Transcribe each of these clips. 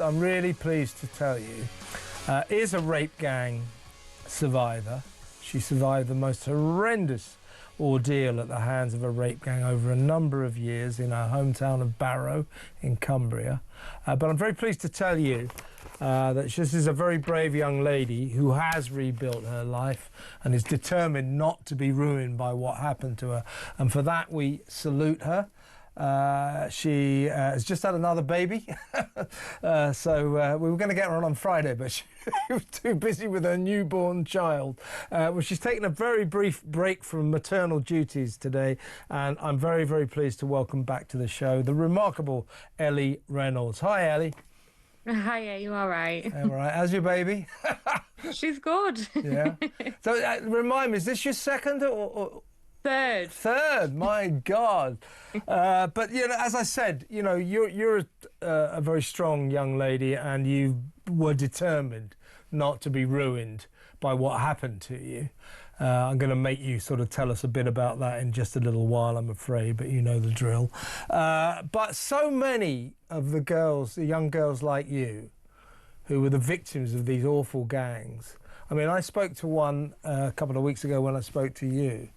I'm really pleased to tell you, is a rape gang survivor. She survived the most horrendous ordeal at the hands of a rape gang over a number of years in her hometown of Barrow in Cumbria. But I'm very pleased to tell you that this is a very brave young lady who has rebuilt her life and is determined not to be ruined by what happened to her. And for that, we salute her. She has just had another baby, so we were going to get her on Friday, but she was too busy with her newborn child. Well, she's taken a very brief break from maternal duties today, and I'm very, very pleased to welcome back to the show the remarkable Ellie Reynolds. Hi, Ellie. Hi, are you all right? All right. How's your baby? She's good. Yeah. So remind me, is this your second or... Third. Third, my God. But, you know, as I said, you know, you're a very strong young lady and you were determined not to be ruined by what happened to you. I'm going to make you sort of tell us a bit about that in just a little while, I'm afraid, but you know the drill. But so many of the girls, the young girls like you, who were the victims of these awful gangs. I mean, I spoke to one a couple of weeks ago when I spoke to you.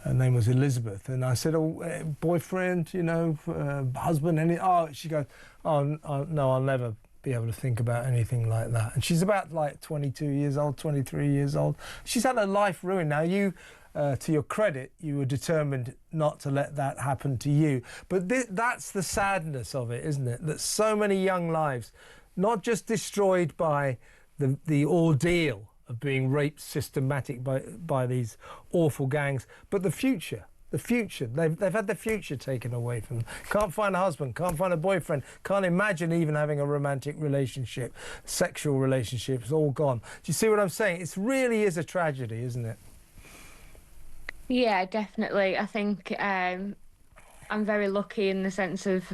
Her name was Elizabeth, and I said, "Oh, boyfriend, you know, husband, any?" Oh, she goes, "Oh, no, I'll never be able to think about anything like that." And she's about like 22 years old, 23 years old. She's had her life ruined. Now, you, to your credit, you were determined not to let that happen to you. But that's the sadness of it, isn't it? That so many young lives, not just destroyed by the ordeal of being raped systematic by these awful gangs, but the future. They've had the future taken away from them. Can't find a husband, can't find a boyfriend, can't imagine even having a romantic relationship, sexual relationships, all gone. Do you see what I'm saying? It really is a tragedy, isn't it? Yeah, definitely. I think I'm very lucky in the sense of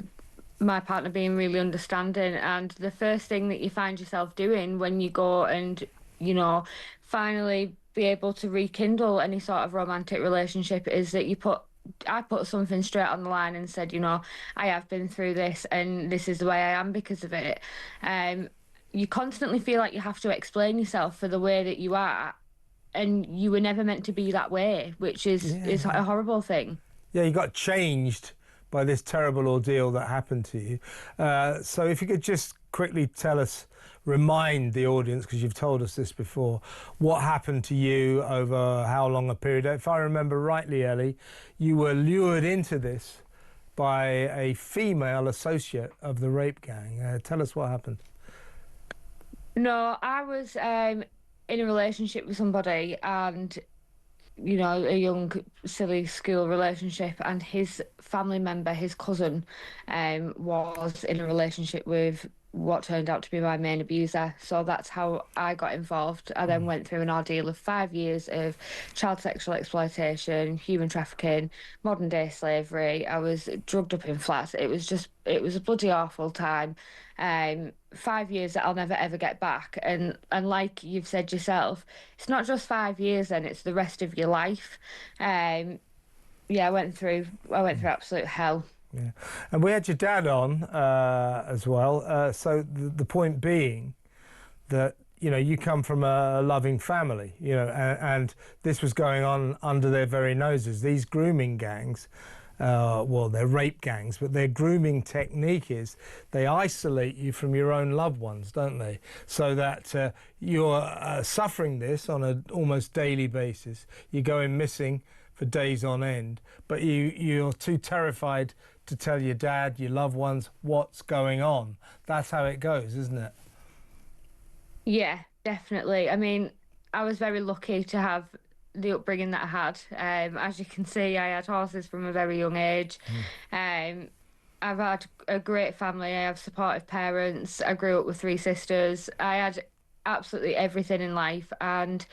my partner being really understanding, and the first thing that you find yourself doing when you go and, you know, finally be able to rekindle any sort of romantic relationship is that I put something straight on the line and said, you know, I have been through this and this is the way I am because of it. You constantly feel like you have to explain yourself for the way that you are, and you were never meant to be that way, which is a horrible thing. Yeah, you got changed by this terrible ordeal that happened to you. So if you could just quickly remind the audience, because you've told us this before, what happened to you over how long a period. If I remember rightly, Ellie, you were lured into this by a female associate of the rape gang. Tell us what happened. No, I was in a relationship with somebody, and you know, a young, silly school relationship, and his family member, his cousin, was in a relationship with what turned out to be my main abuser. So that's how I got involved. I then went through an ordeal of 5 years of child sexual exploitation, human trafficking, modern day slavery. I was drugged up in flats. It was a bloody awful time. 5 years that I'll never ever get back. And like you've said yourself, it's not just 5 years, then it's the rest of your life. Yeah, I went through absolute hell. Yeah, and we had your dad on as well. So the point being that, you know, you come from a loving family, you know, and this was going on under their very noses. These grooming gangs, well, they're rape gangs, but their grooming technique is they isolate you from your own loved ones, don't they? So that you're suffering this on an almost daily basis. You're going missing for days on end, but you're too terrified to tell your dad, your loved ones, what's going on. That's how it goes, isn't it? Yeah, definitely. I mean, I was very lucky to have the upbringing that I had. As you can see, I had horses from a very young age. I've had a great family. I have supportive parents. I grew up with 3 sisters. I had absolutely everything in life. And,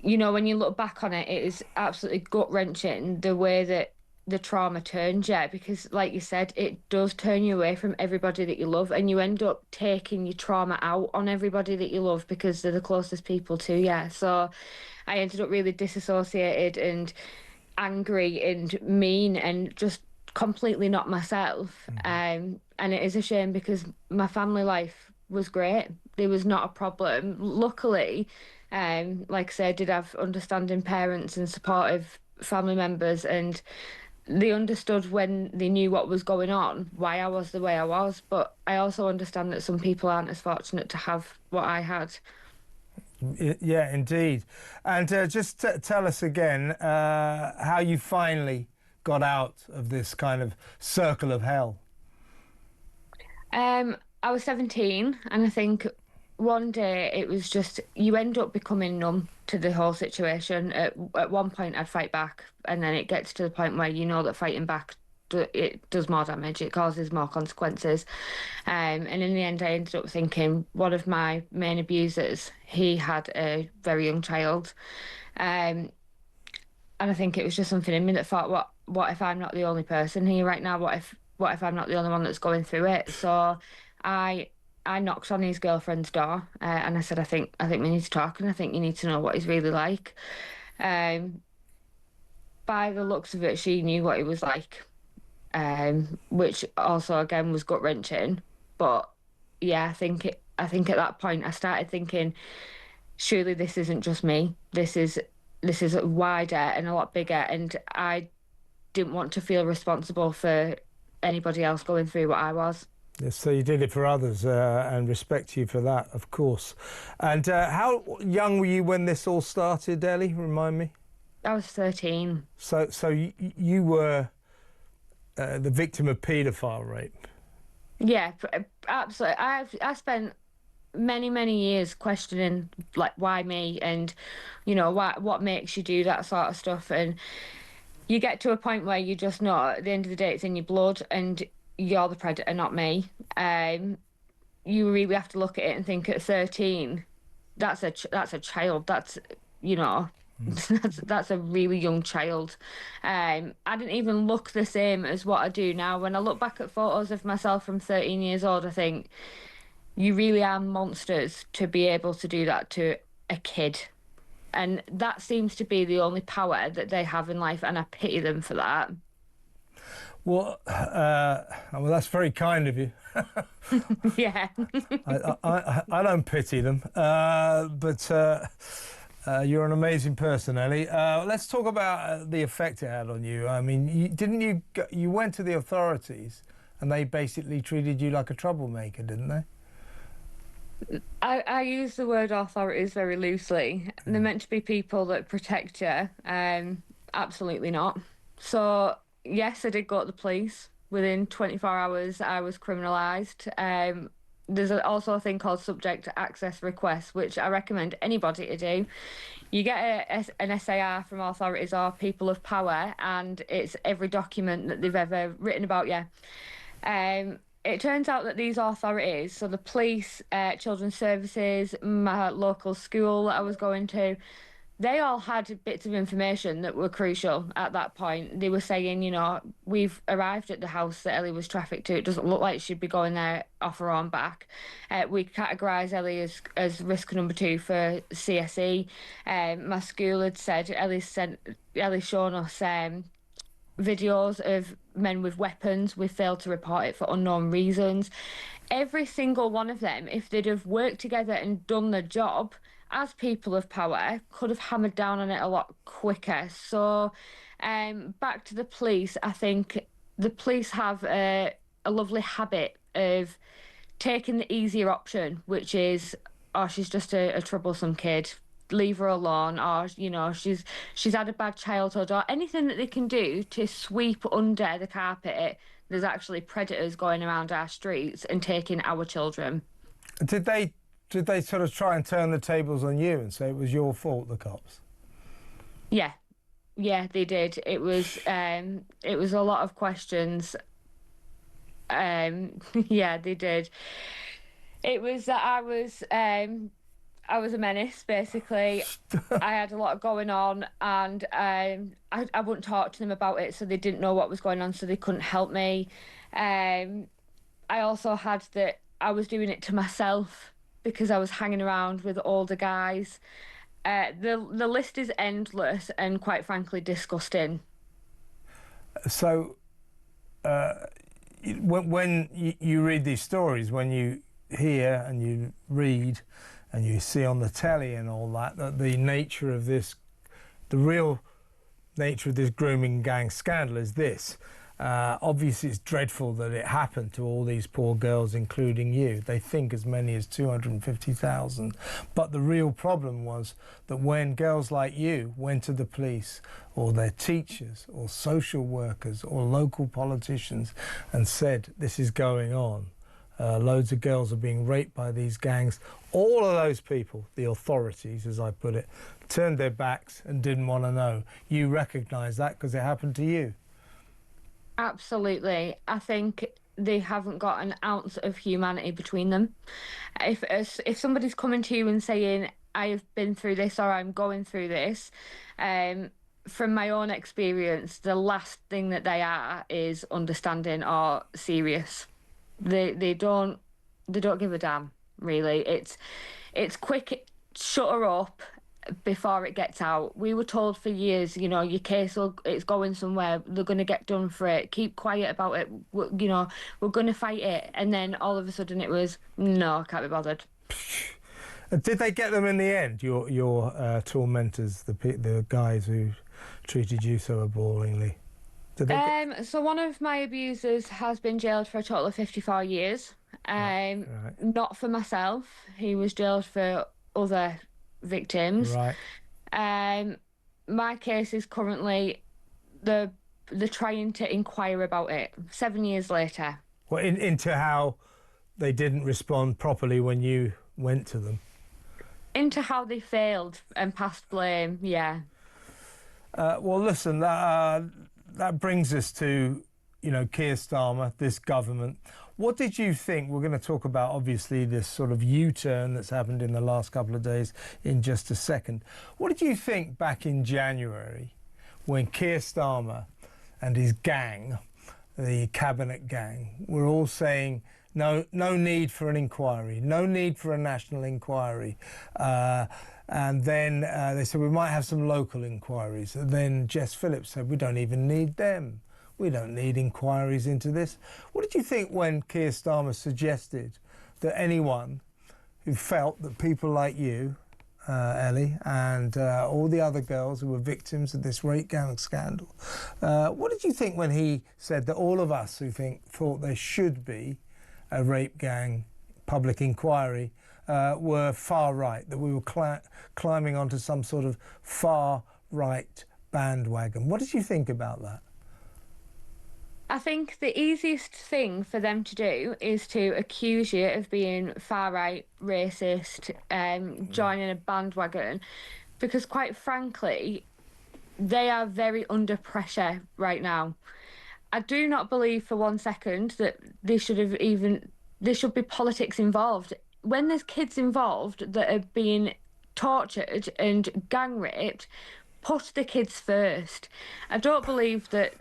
you know, when you look back on it, it is absolutely gut-wrenching the way that the trauma turns you, because like you said, it does turn you away from everybody that you love, and you end up taking your trauma out on everybody that you love because they're the closest people to you. So I ended up really disassociated and angry and mean and just completely not myself. And it is a shame because my family life was great. There was not a problem. Luckily, like I said, I did have understanding parents and supportive family members, and they understood when they knew what was going on, why I was the way I was. But I also understand that some people aren't as fortunate to have what I had. Yeah, indeed. And just tell us again how you finally got out of this kind of circle of hell. I was 17, and I think one day it was just you end up becoming numb to the whole situation. At one point, I'd fight back, and then it gets to the point where you know that fighting back it does more damage, it causes more consequences. And in the end, I ended up thinking one of my main abusers, he had a very young child. Um, and I think it was just something in me that thought, what if I'm not the only person here right now? What if I'm not the only one that's going through it? So I I knocked on his girlfriend's door, and I said, I think we need to talk, and I think you need to know what he's really like. Um, by the looks of it, she knew what he was like, which also again was gut wrenching. But yeah, I think at that point I started thinking, surely this isn't just me. This is wider and a lot bigger, and I didn't want to feel responsible for anybody else going through what I was. Yes, so you did it for others, and respect you for that, of course. And how young were you when this all started, Ellie? Remind me. I was 13. So you were the victim of paedophile rape. Yeah, absolutely. I spent many years questioning like why me, and what makes you do that sort of stuff. And you get to a point where you just know at the end of the day it's in your blood, and you're the predator, not me. You really have to look at it and think at 13, that's a child. That's you know. That's a really young child. I didn't even look the same as what I do now. When I look back at photos of myself from 13 years old, I think you really are monsters to be able to do that to a kid. And that seems to be the only power that they have in life, and I pity them for that. Well, that's very kind of you. Yeah. I don't pity them, but you're an amazing person, Ellie. Let's talk about the effect it had on you. I mean, you went to the authorities, and they basically treated you like a troublemaker, didn't they? I use the word authorities very loosely. They're meant to be people that protect you. Absolutely not. So, yes, I did go to the police. Within 24 hours, I was criminalised. There's also a thing called subject access request, which I recommend anybody to do. You get an SAR from authorities or people of power, and it's every document that they've ever written about you. It turns out that these authorities, so the police, children's services, my local school that I was going to, they all had bits of information that were crucial at that point. They were saying, we've arrived at the house that Ellie was trafficked to. It doesn't look like she'd be going there off her own back. We categorise Ellie as risk number 2 for CSE. My school had said Ellie's shown us videos of men with weapons. We failed to report it for unknown reasons. Every single one of them, if they'd have worked together and done the job as people of power, could have hammered down on it a lot quicker. So, back to the police, I think the police have a lovely habit of taking the easier option, which is, oh, she's just a troublesome kid, leave her alone, or she's had a bad childhood, or anything that they can do to sweep under the carpet. There's actually predators going around our streets and taking our children. Did they sort of try and turn the tables on you and say it was your fault, the cops? Yeah, they did. It was a lot of questions. Yeah, they did. It was that I was a menace, basically. I had a lot going on, and I wouldn't talk to them about it, so they didn't know what was going on, so they couldn't help me. I also had that I was doing it to myself because I was hanging around with older guys. The list is endless and, quite frankly, disgusting. So when you read these stories, when you hear and you read and you see on the telly and all that, that the nature of this, the real nature of this grooming gang scandal is this. Obviously, it's dreadful that it happened to all these poor girls, including you. They think as many as 250,000. But the real problem was that when girls like you went to the police or their teachers or social workers or local politicians and said, this is going on, loads of girls are being raped by these gangs, all of those people, the authorities, as I put it, turned their backs and didn't want to know. You recognise that because it happened to you. Absolutely. I think they haven't got an ounce of humanity between them. If somebody's coming to you and saying, I have been through this or I'm going through this, from my own experience, the last thing that they are is understanding or serious. They don't give a damn, really. It's quick, shut her up before it gets out. We were told for years, you know, your case it's going somewhere, they're going to get done for it, keep quiet about it, you know, we're going to fight it. And then all of a sudden it was, no, I can't be bothered. Did they get them in the end, your tormentors, the guys who treated you so appallingly? So one of my abusers has been jailed for a total of 54 years. Right. Not for myself. He was jailed for other victims. Right. My case is currently they're trying to inquire about it 7 years later. Well, into how they didn't respond properly when you went to them. Into how they failed and passed blame, yeah. Well, listen, that brings us to, you know, Keir Starmer, this government. What did you think? We're going to talk about, obviously, this sort of U-turn that's happened in the last couple of days in just a second. What did you think back in January when Keir Starmer and his gang, the cabinet gang, were all saying, no need for an inquiry, no need for a national inquiry. And then they said, we might have some local inquiries. And then Jess Phillips said, we don't even need them. We don't need inquiries into this. What did you think when Keir Starmer suggested that anyone who felt that people like you, Ellie, and all the other girls who were victims of this rape gang scandal, what did you think when he said that all of us who thought there should be a rape gang public inquiry were far right, that we were climbing onto some sort of far right bandwagon? What did you think about that? I think the easiest thing for them to do is to accuse you of being far right, racist, joining a bandwagon, because quite frankly, they are very under pressure right now. I do not believe for 1 second that there should be politics involved. When there's kids involved that are being tortured and gang raped, put the kids first. I don't believe that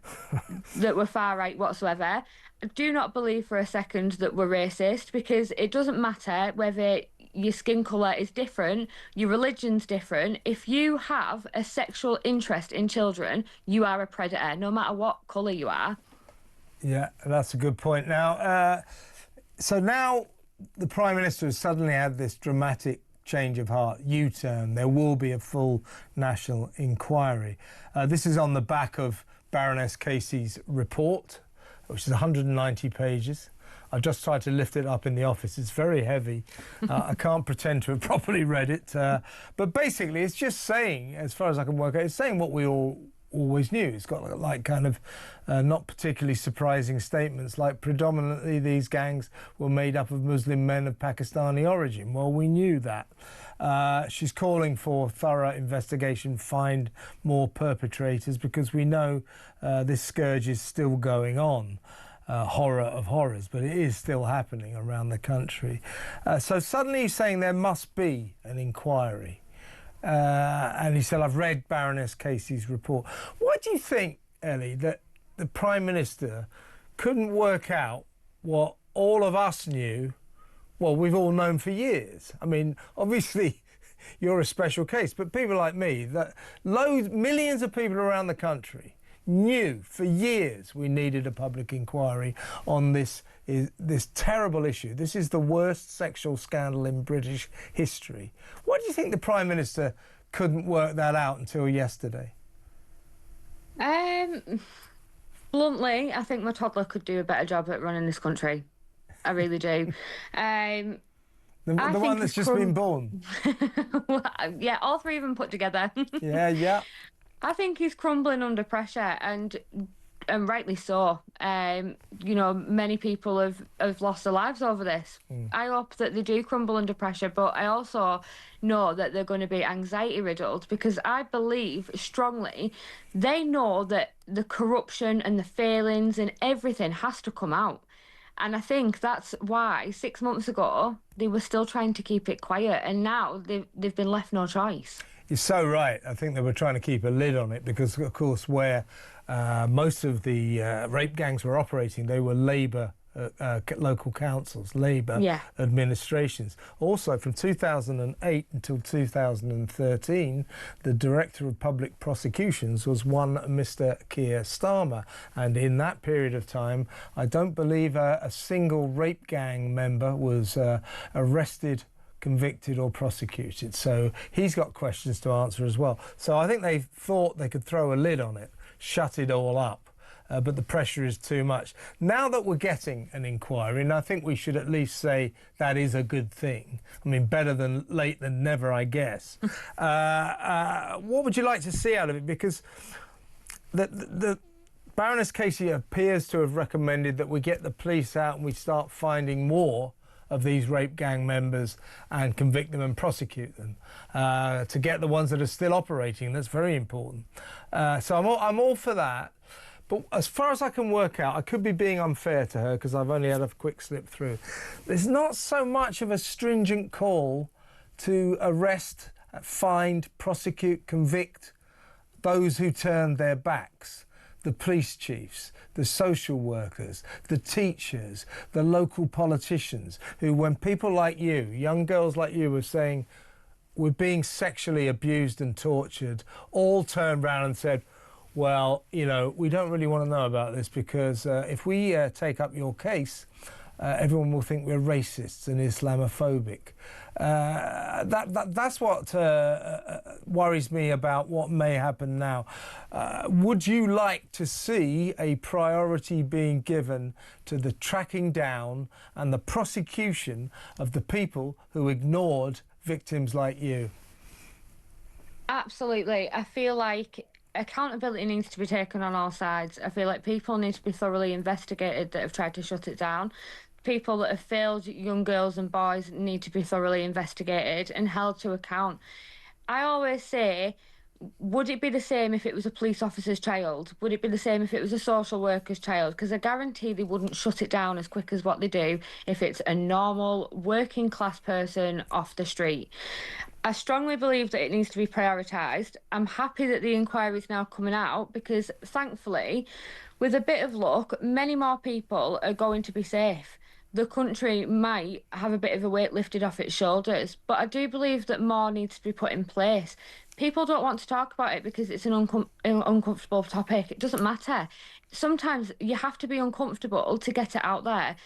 we're far right whatsoever. I do not believe for a second that we're racist, because it doesn't matter whether your skin colour is different, your religion's different. If you have a sexual interest in children, you are a predator, no matter what colour you are. Yeah, that's a good point. Now, so now the Prime Minister has suddenly had this dramatic change of heart, U-turn. There will be a full national inquiry. This is on the back of Baroness Casey's report, which is 190 pages. I've just tried to lift it up in the office. It's very heavy. I can't pretend to have properly read it. But basically, it's just saying, as far as I can work out, it's saying what we all always knew. It's got like kind of not particularly surprising statements like predominantly these gangs were made up of Muslim men of Pakistani origin. Well, we knew that. She's calling for thorough investigation, find more perpetrators, because we know this scourge is still going on. Horror of horrors, but it is still happening around the country. So suddenly he's saying there must be an inquiry. And he said, I've read Baroness Casey's report. Why do you think, Ellie, that the Prime Minister couldn't work out what all of us knew, well, we've all known for years? I mean, obviously, you're a special case, but people like me, millions of people around the country knew for years we needed a public inquiry on this terrible issue. This is the worst sexual scandal in British history. Why do you think the Prime Minister couldn't work that out until yesterday? Bluntly, I think my toddler could do a better job at running this country. I really do. The one that's just been born. Yeah, all three of them put together. Yeah. I think he's crumbling under pressure, and rightly so. You know, many people have lost their lives over this. I hope that they do crumble under pressure, but I also know that they're going to be anxiety riddled, because I believe strongly they know that the corruption and the failings and everything has to come out. And I think that's why 6 months ago they were still trying to keep it quiet, and now they've been left no choice. You're so right. I think they were trying to keep a lid on it because, of course, where most of the rape gangs were operating, they were Labour local councils, Labour administrations. Also, from 2008 until 2013, the Director of Public Prosecutions was one Mr. Keir Starmer. And in that period of time, I don't believe a single rape gang member was arrested, convicted or prosecuted. So he's got questions to answer as well. So I think they thought they could throw a lid on it, shut it all up. But the pressure is too much. Now that we're getting an inquiry, and I think we should at least say that is a good thing. I mean, better than late than never, I guess. What would you like to see out of it? Because the Baroness Casey appears to have recommended that we get the police out and we start finding more of these rape gang members and convict them and prosecute them to get the ones that are still operating. That's very important. So I'm all for that. But as far as I can work out, I could be being unfair to her because I've only had a quick slip through. There's not so much of a stringent call to arrest, find, prosecute, convict those who turned their backs. The police chiefs, the social workers, the teachers, the local politicians, who, when people like you, young girls like you, were saying we're being sexually abused and tortured, all turned round and said, well, you know, we don't really want to know about this because if we take up your case, everyone will think we're racists and Islamophobic. That's what worries me about what may happen now. Would you like to see a priority being given to the tracking down and the prosecution of the people who ignored victims like you? Absolutely. I feel like accountability needs to be taken on all sides. I feel like people need to be thoroughly investigated that have tried to shut it down. People that have failed young girls and boys need to be thoroughly investigated and held to account. I always say, would it be the same if it was a police officer's child? Would it be the same if it was a social worker's child? Because I guarantee they wouldn't shut it down as quick as what they do if it's a normal working class person off the street. I strongly believe that it needs to be prioritised. I'm happy that the inquiry is now coming out because, thankfully, with a bit of luck, many more people are going to be safe. The country might have a bit of a weight lifted off its shoulders, but I do believe that more needs to be put in place. People don't want to talk about it because it's an uncomfortable topic. It doesn't matter. Sometimes you have to be uncomfortable to get it out there.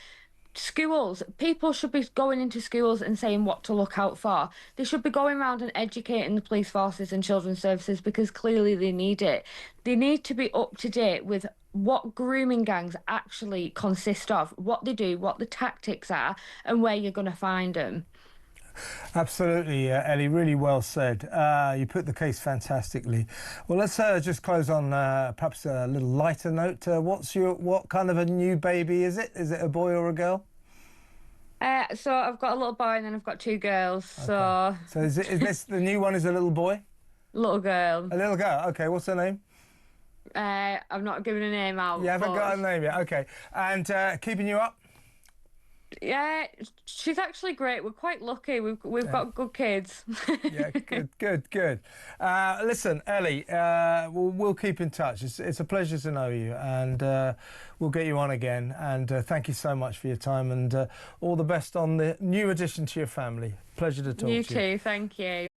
Schools, people should be going into schools and saying what to look out for. They should be going around and educating the police forces and children's services because clearly they need it. They need to be up to date with what grooming gangs actually consist of, what they do, what the tactics are, and where you're going to find them. Absolutely, Ellie, really well said. You put the case fantastically. Well, let's just close on perhaps a little lighter note. What kind of a new baby is it? Is it a boy or a girl? So I've got a little boy and then I've got two girls. Okay. So is this the new one is a little boy? Little girl. A little girl. Okay, what's her name? I've not given a name out. You haven't got a name yet. Okay, and keeping you up? Yeah, she's actually great. We're quite lucky. We've got good kids. Yeah, good. Listen, Ellie, we'll keep in touch. It's a pleasure to know you, and we'll get you on again. And thank you so much for your time, and all the best on the new addition to your family. Pleasure to talk to you. You too. Thank you.